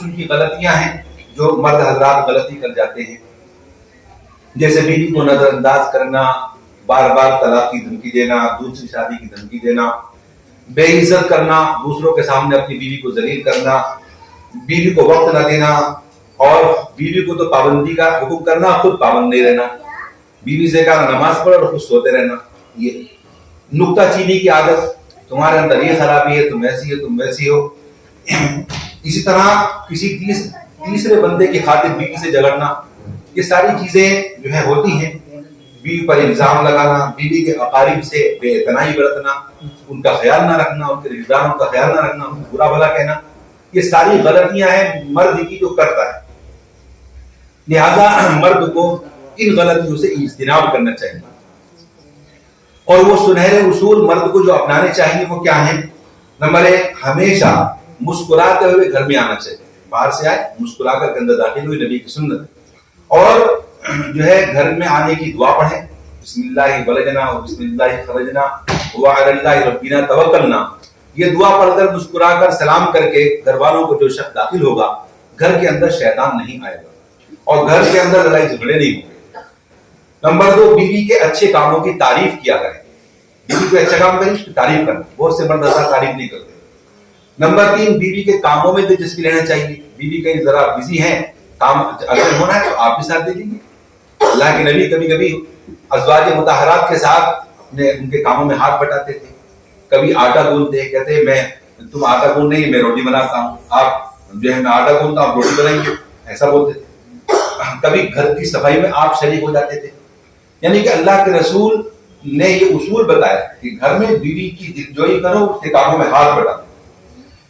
کچھ ان کی غلطیاں ہیں جو مرد حضرات غلطی کر جاتے ہیں، جیسے بیوی کو نظر انداز کرنا، بار بار طلاق کی دھمکی دینا، دوسری شادی کی دھمکی دینا، بے عزت کرنا، دوسروں کے سامنے اپنی بیوی کو ذلیل کرنا، بیوی کو وقت نہ دینا، اور بیوی کو تو پابندی کا حکم کرنا، خود پابند نہیں رہنا، بیوی سے کہا نماز پڑھ اور خود سوتے رہنا، یہ نکتہ چینی کی عادت، تمہارے اندر یہ خرابی ہے، تم ایسی ہے، تم ویسی ہو. اسی طرح کسی تیسرے بندے کی خاطر بیوی سے جھگڑنا، یہ ساری چیزیں جو ہے ہوتی ہیں. بیوی پر الزام لگانا، بیوی کے اقارب سے بے اعتنائی برتنا، ان کا خیال نہ رکھنا، ان کے رشتہ داروں کا خیال نہ رکھنا، ان کو برا بھلا کہنا، یہ ساری غلطیاں ہیں مرد کی جو کرتا ہے. لہذا مرد کو ان غلطیوں سے اجتناب کرنا چاہیے. اور وہ سنہرے اصول مرد کو جو اپنانے چاہیے وہ کیا ہیں؟ نمبر 1، ہمیشہ مسکراتے ہوئے گھر میں آنا چاہیے. باہر سے آئے مسکرا کر اندر داخل ہوئے، نبی کی سنت ہے. اور جو ہے گھر میں آنے کی دعا پڑھیں، بسم اللہ ولجنا و بسم اللہ خرجنا وعلی اللہ ربنا توکلنا. یہ دعا پڑھ کر مسکرا کر سلام کر کے گھر والوں کو جو شخص داخل ہوگا، گھر کے اندر شیطان نہیں آئے گا اور گھر کے اندر لڑائی جھگڑے نہیں ہوں گے. نمبر 2، بیوی کے اچھے کاموں کی تعریف کیا کریں. بیوی کو اچھا کام کریں، اس کی تعریف کریں. بہت سے مرد ایسا تعریف نہیں کرتے. نمبر 3، بیوی کے کاموں میں دلچسپی لینا چاہیے. بیوی کہیں ذرا بزی ہیں، کام اگر ہونا ہے تو آپ بھی ساتھ دے دیجیے. اللہ کے نبی کبھی کبھی ازواج مطہرات کے ساتھ ان کے کاموں میں ہاتھ بٹاتے تھے. کبھی آٹا گوندتے، کہتے میں تم آٹا گوند نہیں، میں روٹی بناتا ہوں، آپ جو ہے میں آٹا گوندتا ہوں، آپ روٹی بنائیں گے، ایسا بولتے تھے. کبھی گھر کی صفائی میں آپ شریک ہو جاتے تھے. یعنی کہ اللہ کے رسول نے یہ اصول بتایا کہ گھر میں بیوی کی دلجوئی کرو، اس کے کاموں میں ہاتھ بٹاؤ.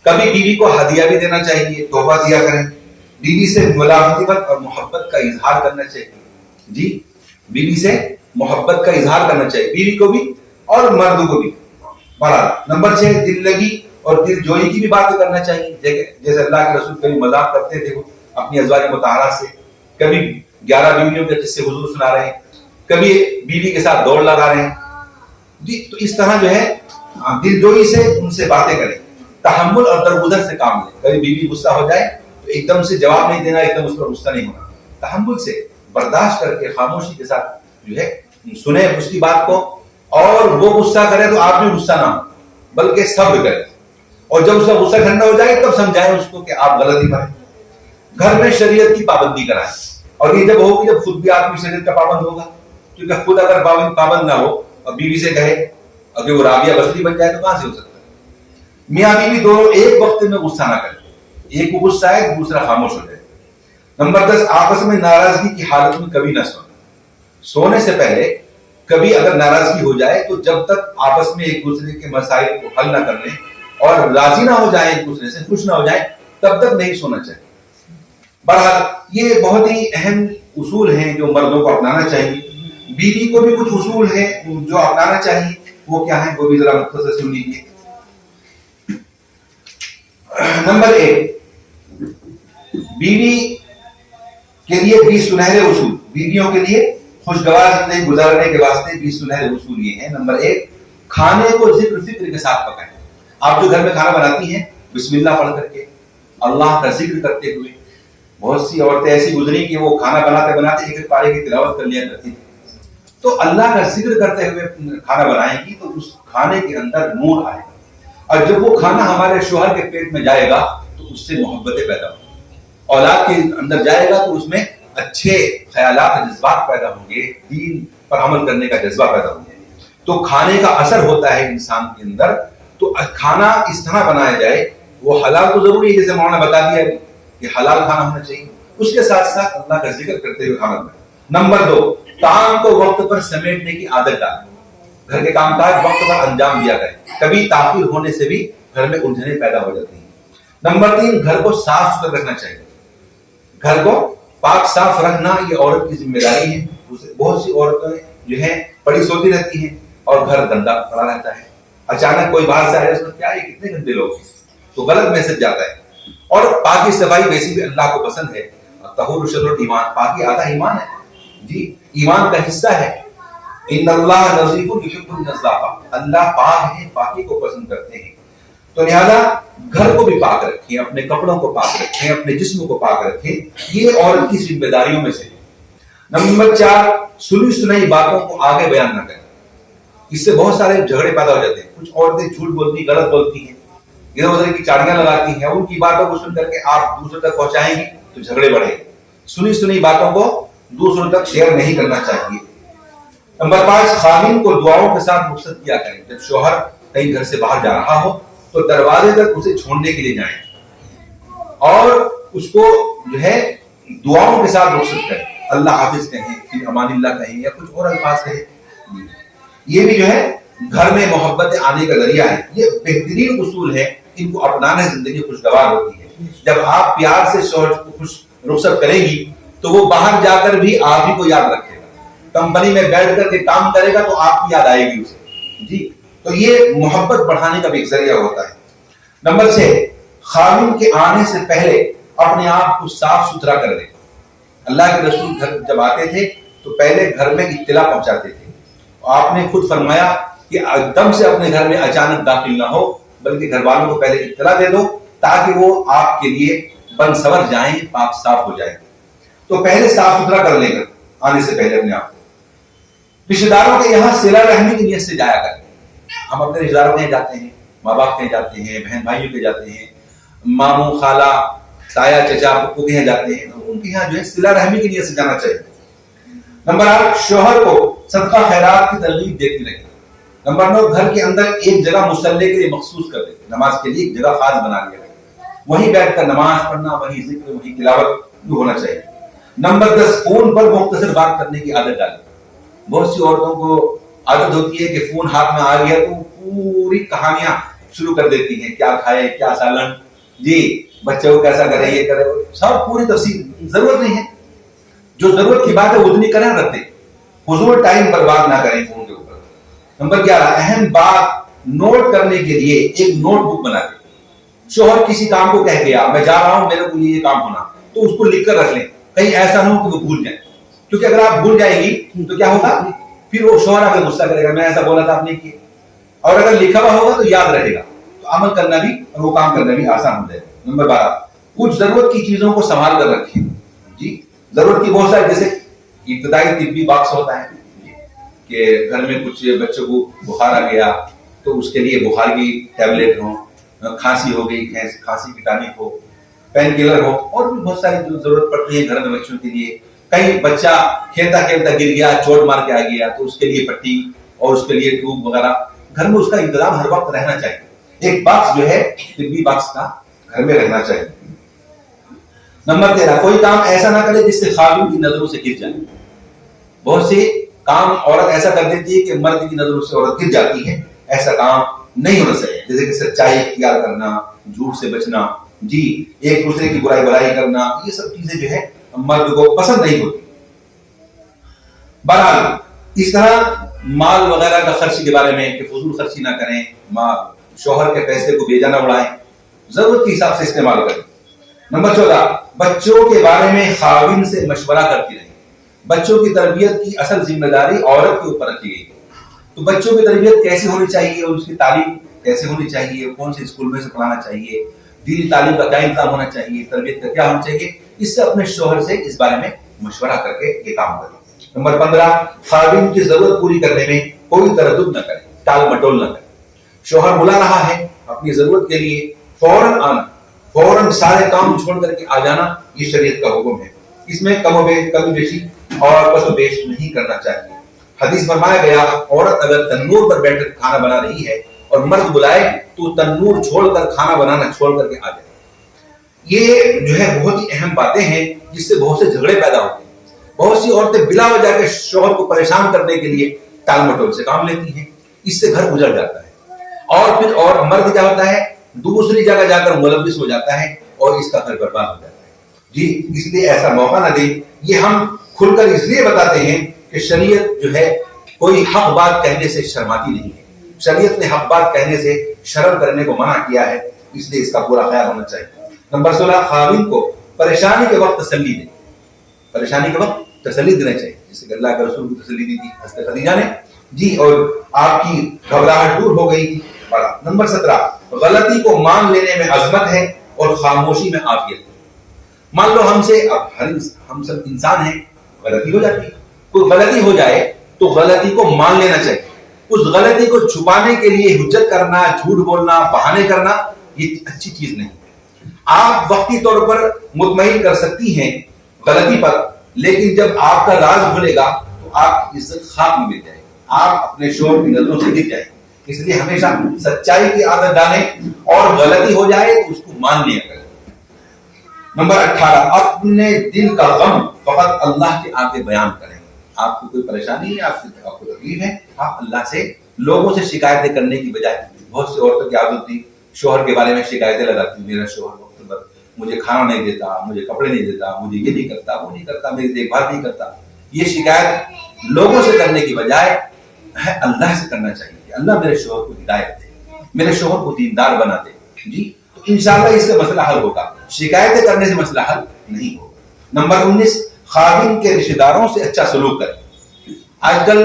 کبھی بیوی کو ہدیہ بھی دینا چاہیے، تحفہ دیا کریں. بیوی سے ملاطفت اور محبت کا اظہار کرنا چاہیے. جی، بیوی سے محبت کا اظہار کرنا چاہیے، بیوی کو بھی اور مرد کو بھی. نمبر 6، دل لگی اور دل جوئی کی بھی بات کرنا چاہیے. جیسے اللہ کے رسول کبھی مذاق کرتے تھے اپنی ازواج مطہرات سے، کبھی 11 بیویوں کے قصے حضور سنا رہے ہیں، کبھی بیوی کے ساتھ دوڑ لگا رہے ہیں. جی، تو اس طرح جو ہے دل جوئی سے ان سے باتیں کریں. تحمل اور درگزر سے کام لیں. کبھی بیوی غصہ ہو جائے تو ایک دم سے جواب نہیں دینا، ایک دم اس پر غصہ نہیں ہونا. تحمل سے برداشت کر کے خاموشی کے ساتھ جو ہے سنیں اس کی بات کو. اور وہ غصہ کرے تو آپ بھی غصہ نہ ہو بلکہ صبر کریں، اور جب اس کا غصہ ٹھنڈا ہو جائے تب سمجھائیں اس کو کہ آپ غلطی پر ہیں. گھر میں شریعت کی پابندی کرائیں. اور یہ جب ہوگی جب خود بھی آدمی شریعت کا پابند ہوگا. کیونکہ خود اگر پابند نہ ہو اور بیوی سے کہے اگر وہ رابعہ بصری بن جائے تو کہاں سے ہو سکتا ہے؟ میاں بیوی دونوں ایک وقت میں غصہ نہ کریں. ایک کو غصہ ہے دوسرا خاموش ہو جائے. نمبر 10، آپس میں ناراضگی کی حالت میں کبھی نہ سونا. سونے سے پہلے کبھی اگر ناراضگی ہو جائے تو جب تک آپس میں ایک دوسرے کے مسائل کو حل نہ کر لیں اور راضی نہ ہو جائیں، ایک دوسرے سے خوش نہ ہو جائیں، تب تک نہیں سونا چاہیے. بہرحال یہ بہت ہی اہم اصول ہیں جو مردوں کو اپنانا چاہیے. بیوی کو بھی کچھ اصول ہیں جو اپنانا چاہیے. وہ کیا ہیں وہ بھی ذرا مختصر سن لیجیے. نمبر 1، بیوی کے لیے 20 سنہرے اصول. بیویوں کے لیے خوشگوار زندگی گزارنے کے واسطے 20 سنہرے اصول یہ ہیں. نمبر 1، کھانے کو ذکر فکر کے ساتھ پکائیں. آپ جو گھر میں کھانا بناتی ہیں بسم اللہ پڑھ کر کے، اللہ کا ذکر کرتے ہوئے. بہت سی عورتیں ایسی گزری کہ وہ کھانا بناتے بناتے ایک ایک پارے کی تلاوت کر لیا کرتی تھی. تو اللہ کا ذکر کرتے ہوئے کھانا بنائیں گی تو اس کھانے کے اندر نور آئے گا. اور جب وہ کھانا ہمارے شوہر کے پیٹ میں جائے گا تو اس سے محبتیں پیدا ہوں گی. اولاد کے اندر جائے گا تو اس میں اچھے خیالات اور جذبات پیدا ہوں گے، دین پر عمل کرنے کا جذبہ پیدا ہوں گے. تو کھانے کا اثر ہوتا ہے انسان کے اندر. تو کھانا اس طرح بنایا جائے، وہ حلال تو ضروری ہے جیسے مولانا بتا دیا کہ حلال کھانا ہونا چاہیے، اس کے ساتھ ساتھ اللہ کا ذکر کرتے ہوئے کھانا بنائے. نمبر 2، کام کو وقت پر سمیٹنے کی عادت ڈالیں. گھر کے کام کاج وقت پر انجام دیا کریں. کبھی تاخیر ہونے سے بھی گھر میں الجھنیں پیدا ہو جاتی ہیں. نمبر 3، گھر کو صاف ستھرا رکھنا چاہیے. گھر کو پاک صاف رکھنا یہ عورت کی ذمہ داری ہے. بہت سی عورتیں جو ہیں پڑی سوتی رہتی ہیں اور گھر گندا پڑا رہتا ہے. اچانک کوئی باہر سے آئے اس میں کیا یہ کتنے گندے لوگ ہیں تو غلط میسج جاتا ہے. اور پاکی صفائی ویسی بھی اللہ کو پسند ہے. طہور شطر ایمان، پاکی آدھا ایمان ہے. جی، ایمان کا حصہ ہے. ان اللہ نظیف یحب النظافہ، اللہ پاک ہے، پاکی کو پسند کرتے ہیں. تو لہذا گھر کو بھی پاک رکھیں، اپنے کپڑوں کو پاک رکھیں، اپنے جسم کو پاک رکھیں، یہ عورت کی ذمہ داریوں میں سے ہے۔ نمبر 4، سنی سنائی باتوں کو آگے بیان نہ کریں، اس سے بہت سارے جھگڑے پیدا ہو جاتے ہیں۔ کچھ عورتیں جھوٹ بولتی، غلط بولتی ہیں، ادھر ادھر کی چاڑیاں لگاتی ہیں، ان کی باتوں کو سن کر کے آپ دوسروں تک پہنچائیں گی تو جھگڑے بڑھیں گے۔ سنی سنی باتوں کو دوسروں تک شیئر نہیں کرنا چاہیے۔ نمبر 5، خاوند کو دعاؤں کے ساتھ رخصت کیا کریں۔ جب شوہر کہیں گھر سے باہر جا رہا ہو تو دروازے تک اسے چھوڑنے کے لیے جائیں اور اس کو جو ہے دعاؤں کے ساتھ رخصت کریں، اللہ حافظ کہیں، پھر امان اللہ کہیں یا کچھ اور الفاظ کہیں۔ یہ بھی جو ہے گھر میں محبت آنے کا ذریعہ ہے۔ یہ بہترین اصول ہے، ان کو اپنانے زندگی خوشگوار ہوتی ہے۔ جب آپ پیار سے شوہر کو خوش رخصت کریں گی تو وہ باہر جا کر بھی آپ ہی کو یاد رکھے گا، کمپنی میں بیٹھ کر کے کام کرے گا تو آپ کی یاد آئے گی اسے، جی۔ تو یہ محبت بڑھانے کا بھی ایک ذریعہ ہوتا ہے۔ نمبر 6، خاوند کے آنے سے پہلے اپنے آپ کو صاف ستھرا کر دیں۔ اللہ کے رسول گھر جب آتے تھے تو پہلے گھر میں اطلاع پہنچاتے تھے۔ آپ نے خود فرمایا کہ دم سے اپنے گھر میں اچانک داخل نہ ہو، بلکہ گھر والوں کو پہلے اطلاع دے دو تاکہ وہ آپ کے لیے بن سور جائیں، پاک صاف ہو جائیں۔ تو پہلے صاف ستھرا کر لیں گے آنے سے پہلے اپنے آپ کو۔ رشتے داروں کے یہاں صلہ رحمی کی نیت سے جایا کریں۔ ہم اپنے رشتے داروں کے یہاں جاتے ہیں، ماں باپ کے یہاں جاتے ہیں، بہن بھائیوں کے جاتے ہیں، ماموں خالہ تایا چچا پھپھو کے یہاں جاتے ہیں، ان کے یہاں جو ہے صلہ رحمی کی نیت سے جانا چاہیے۔ نمبر 8، شوہر کو صدقہ خیرات کی ترغیب دیتی رہے۔ نمبر 9، گھر کے اندر ایک جگہ مصلی کے لیے مخصوص کر دیں، نماز کے لیے ایک جگہ خاص بنا لیا ہے، وہیں بیٹھ کر نماز پڑھنا، وہی ذکر، وہی تلاوت ہونا چاہیے۔ نمبر 10، فون پر مختصر بات کرنے کی عادت ڈالیں۔ بہت سی عورتوں کو عادت ہوتی ہے کہ فون ہاتھ میں آ گیا تو پوری کہانیاں شروع کر دیتی ہیں، کیا کھائے، کیا سالن، جی بچے کو کیسا کرے، یہ کرے، سب پوری تفصیل۔ ضرورت نہیں ہے، جو ضرورت کی بات ہے اتنی کریں، رکھتے فضول ٹائم برباد نہ کریں فون کے اوپر۔ نمبر 11، اہم بات نوٹ کرنے کے لیے ایک نوٹ بک بنا دیں۔ شوہر کسی کام کو کہہ گیا، میں جا رہا ہوں، میرے کو یہ کام ہونا، تو اس کو لکھ کر رکھ لیں، کہیں ایسا نہ ہو کہ وہ بھول جائیں، کیونکہ اگر آپ بھول جائیں گی تو کیا ہوگا، پھر وہ شوہر آگے غصہ کرے گا، میں ایسا بولا تھا آپ نے کیا۔ اور اگر لکھا ہوا ہوگا تو یاد رہے گا، تو عمل کرنا بھی اور وہ کام کرنا بھی آسان ہو جائے گا۔ نمبر 12، کچھ ضرورت کی چیزوں کو سنبھال کر رکھیں، جی ضرورت کی بہت ساری، جیسے ابتدائی طبی باکس ہوتا ہے کہ گھر میں کچھ بچوں کو بخار آ گیا تو اس کے لیے بخار کی ٹیبلٹ ہو، کھانسی ہو گئی کھانسی کی ٹانک ہو، پین کلر ہو، اور بھی بہت ساری جو ضرورت پڑتی ہے گھر میں بچوں کے لیے۔ کہیں بچہ کھیلتا کھیلتا گر گیا، چوٹ مار کے آ گیا تو اس کے لیے پٹی اور اس کے لیے ٹیوب وغیرہ، گھر میں اس کا انتظام ہر وقت رہنا چاہیے۔ ایک باکس جو ہے طبی باکس کا گھر میں رہنا چاہیے۔ نمبر 13، کوئی کام ایسا نہ کرے جس سے خاوند کی نظروں سے گر جائے۔ بہت سے کام عورت ایسا کر دیتی ہے کہ مرد کی نظروں سے عورت گر جاتی ہے، ایسا کام نہیں ہونا چاہیے، جیسے کہ سچائی اختیار کرنا، جھوٹ سے بچنا، جی ایک دوسرے کی برائی بھلائی کرنا، یہ سب چیزیں جو ہے مرد کو پسند نہیں ہوتی۔ بہرحال اس طرح مال وغیرہ کا خرچ کے بارے میں کہ فضول خرچی نہ کریں، شوہر کے پیسے کو بیجا نہ اڑائیں، ضرورت کے حساب سے استعمال کریں۔ نمبر 14، بچوں کے بارے میں خاوند سے مشورہ کرتی رہیں۔ بچوں کی تربیت کی اصل ذمہ داری عورت کے اوپر رکھی گئی ہے، تو بچوں کی تربیت کیسے ہونی چاہیے اور اس کی تعلیم کیسے ہونی چاہیے، کون سے اسکول میں سے پڑھانا چاہیے، دینی تعلیم کا کیا انتظام ہونا چاہیے، تربیت کا کیا ہونا چاہیے، اس سے اپنے شوہر سے اس بارے میں مشورہ کر کے یہ کام کریں۔ نمبر 15، خاوند کی ضرورت پوری کرنے میں کوئی تردد نہ کریں، ٹال مٹول نہ کریں۔ شوہر بلا رہا ہے اپنی ضرورت کے لیے، فوراً آنا، فوراً سارے کام چھوڑ کر کے آ جانا، یہ شریعت کا حکم ہے۔ اس میں کمی بیشی اور پس و بیش نہیں کرنا چاہیے۔ حدیث فرمایا گیا، عورت اگر تنور پر بیٹھ کر کھانا بنا رہی ہے اور مرد بلائے تو تنور چھوڑ کر کھانا بنانا چھوڑ کر کے آ جائے۔ یہ جو ہے بہت ہی اہم باتیں ہیں جس سے بہت سے جھگڑے پیدا ہوتے ہیں۔ بہت سی عورتیں بلا وجہ کے شوہر کو پریشان کرنے کے لیے ٹال مٹول سے کام لیتی ہیں، اس سے گھر اجڑ جاتا ہے، اور پھر اور مرد کیا ہوتا ہے، دوسری جگہ جا کر ملوث ہو جاتا ہے اور اس کا گھر برباد ہو جاتا ہے۔ جی اس لیے ایسا موقع نہ دیں۔ یہ ہم کھل کر اس لیے بتاتے ہیں کہ شریعت جو ہے کوئی حق بات کہنے سے شرماتی نہیں ہے، شریعت نے حق بات کہنے سے شرم کرنے کو منع کیا ہے، اس لیے اس کا پورا خیال ہونا چاہیے۔ نمبر 16، خاوند کو پریشانی کے وقت تسلی دیں۔ پریشانی کے وقت تسلی دینا چاہیے، جیسے کہ اللہ کے رسول کو تسلی دی تھی حضرت خدیجہ نے، جی اور آپ کی گھبراہٹ دور ہو گئی تھی۔ نمبر 17، غلطی کو مان لینے میں عظمت ہے اور خاموشی میں عافیت ہے. مان لو ہم سب انسان ہیں, غلطی ہو جاتی ہے. کوئی غلطی ہو جائے تو غلطی کو مان لینا چاہیے. اس غلطی کو چھپانے کے لیے حجت کرنا, جھوٹ بولنا, بہانے کرنا, یہ اچھی چیز نہیں. آپ وقتی طور پر مطمئن کر سکتی ہیں غلطی پر, لیکن جب آپ کا راز کھلے گا تو آپ کی عزت خاک میں مل جائے گی, آپ اپنے شوہر کی نظروں سے گر جائیں گے. اس لیے ہمیشہ سچائی کی عادت ڈالیں اور غلطی ہو جائے تو اس کو مان لیا کریں. نمبر 18, اپنے دل کا غم فقط اللہ کے آگے بیان کریں. آپ کو کوئی پریشانی ہے, آپ کو تکلیف ہے, آپ اللہ سے, لوگوں سے شکایتیں کرنے کی بجائے. بہت سی عورتوں کی عادت ہوتی, شوہر کے بارے میں شکایتیں لگاتی, میرا شوہر وقت پر مجھے کھانا نہیں دیتا, مجھے کپڑے نہیں دیتا, مجھے یہ نہیں کرتا, وہ نہیں کرتا, میری دیکھ بھال نہیں کرتا. یہ شکایت لوگوں سے کرنے کی بجائے اللہ سے کرنا چاہیے کہ اللہ میرے شوہر کو ہدایت دے, میرے شوہر کو دیندار بنا دے. جی, تو انشاءاللہ اس سے مسئلہ حل ہوگا. شکایتیں کرنے سے مسئلہ حل نہیں ہوگا. نمبر 19, خادم کے رشتہ داروں سے اچھا سلوک کریں. آج کل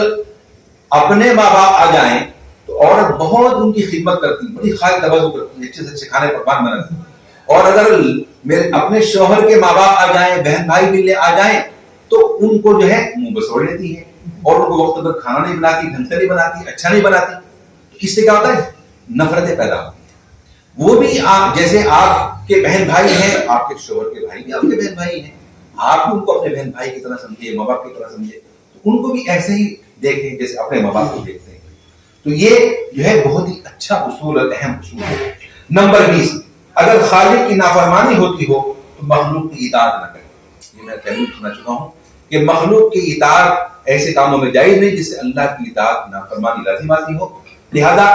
اپنے ماں باپ آ جائیں تو عورت بہت ان کی خدمت کرتی, بڑی خیر توجہ کرتی, اچھے سے اچھے کھانے پکوان بناتی. اور اگر میرے اپنے شوہر کے ماں باپ آ جائیں, بہن بھائی ملنے آ جائیں, تو ان کو جو ہے منہ بسوڑ لیتی ہے اور ان کو وقت پر کھانا نہیں بناتی, ڈھنگ سے نہیں بناتی, اچھا نہیں بناتی. اس سے کیا ہوتا ہے, نفرتیں پیدا ہوتی ہیں. وہ بھی آپ جیسے آپ کے بہن بھائی ہیں, آپ کے شوہر کے بھائی بھی آپ کے بہن بھائی ہیں, آپ ان کو اپنے بہن بھائی کی طرح سمجھے, ماں باپ کی طرح سمجھے, تو ان کو بھی ایسے ہی دیکھیں جیسے اپنے ماں باپ کو دیکھتے ہیں. تو یہ جو ہے بہت ہی اچھا اصول اور اہم اصول ہے. نمبر 20, اگر خالق کی نافرمانی ہوتی ہو تو مخلوق کی اطاعت نہ کریں. یہ میں پہلے سنا چکا ہوں کہ مخلوق کی اطاعت ایسے کاموں میں جائز نہیں جس سے اللہ کی اطاعت نافرمانی لازم آتی ہو. لہذا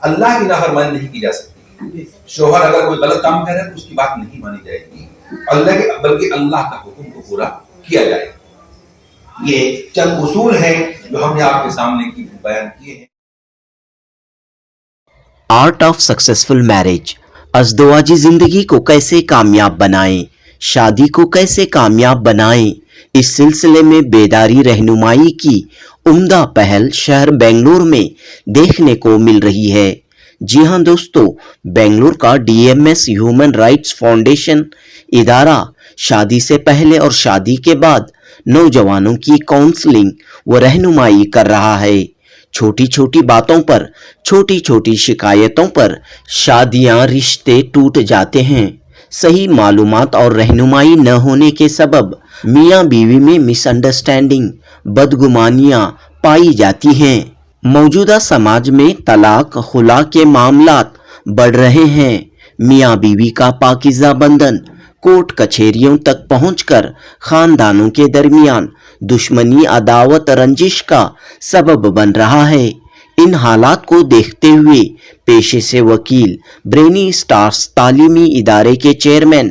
اللہ کی نافرمانی نہیں کی جا سکتی. شوہر اگر کوئی غلط کام کرے تو اس کی بات نہیں مانی جائے گی, بلکہ اللہ کا حکم کو پورا کیا جائے گا. یہ چند اصول ہیں جو ہم نے آپ کے سامنے بیان کیے ہیں. Art of successful marriage. ازدواجی زندگی کو کیسے کامیاب بنائیں, شادی کو کیسے کامیاب بنائیں, اس سلسلے میں بیداری رہنمائی کی عمدہ پہل شہر بنگلور میں دیکھنے کو مل رہی ہے. جی ہاں دوستو, بنگلور کا DMS ہیومن رائٹس فاؤنڈیشن ادارہ شادی سے پہلے اور شادی کے بعد نوجوانوں کی کاؤنسلنگ و رہنمائی کر رہا ہے. چھوٹی چھوٹی باتوں پر, چھوٹی چھوٹی شکایتوں پر شادیاں, رشتے ٹوٹ جاتے ہیں. صحیح معلومات اور رہنمائی نہ ہونے کے سبب میاں بیوی میں مس انڈرسٹینڈنگ, بدگمانیاں پائی جاتی ہیں. موجودہ سماج میں طلاق, خلا کے معاملات بڑھ رہے ہیں. میاں بیوی کا پاکیزہ بندھن کورٹ کچہریوں تک پہنچ کر خاندانوں کے درمیان دشمنی, عداوت, رنجش کا سبب بن رہا ہے. ان حالات کو دیکھتے ہوئے پیشے سے وکیل, برینی سٹارز تعلیمی ادارے کے چیئرمین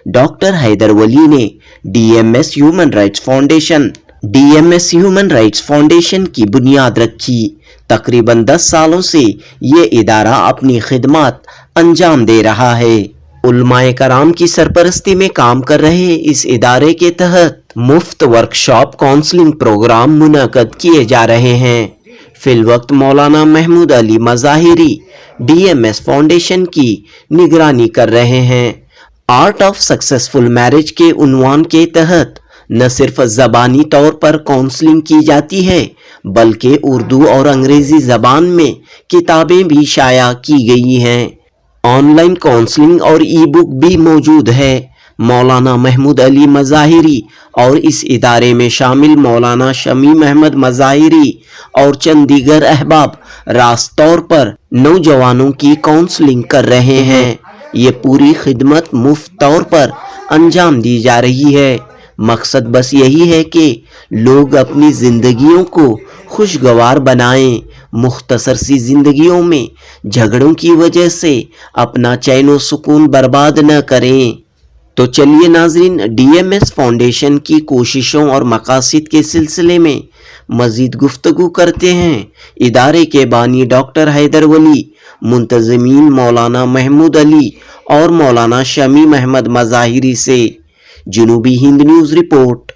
ڈاکٹر حیدر ولی نے DMS ہیومن رائٹس فاؤنڈیشن کی بنیاد رکھی. تقریباً 10 سالوں سے یہ ادارہ اپنی خدمات انجام دے رہا ہے. علماء کرام کی سرپرستی میں کام کر رہے اس ادارے کے تحت مفت ورکشاپ, کاؤنسلنگ پروگرام منعقد کیے جا رہے ہیں. فی الوقت مولانا محمود علی مظاہری DMS فاؤنڈیشن کی نگرانی کر رہے ہیں. آرٹ آف سکسیسفل میرج کے عنوان کے تحت نہ صرف زبانی طور پر کاؤنسلنگ کی جاتی ہے بلکہ اردو اور انگریزی زبان میں کتابیں بھی شائع کی گئی ہیں. آن لائن کاؤنسلنگ اور ای بک بھی موجود ہے. مولانا محمود علی مظاہری اور اس ادارے میں شامل مولانا شمیم احمد مظاہری اور چند دیگر احباب راست طور پر نوجوانوں کی کاؤنسلنگ کر رہے ہیں. یہ پوری خدمت مفت طور پر انجام دی جا رہی ہے. مقصد بس یہی ہے کہ لوگ اپنی زندگیوں کو خوشگوار بنائیں, مختصر سی زندگیوں میں جھگڑوں کی وجہ سے اپنا چین و سکون برباد نہ کریں. تو چلیے ناظرین, DMS فاؤنڈیشن کی کوششوں اور مقاصد کے سلسلے میں مزید گفتگو کرتے ہیں ادارے کے بانی ڈاکٹر حیدر ولی, منتظمین مولانا محمود علی اور مولانا شمیم احمد مظاہری سے. جنوبی ہند نیوز رپورٹ.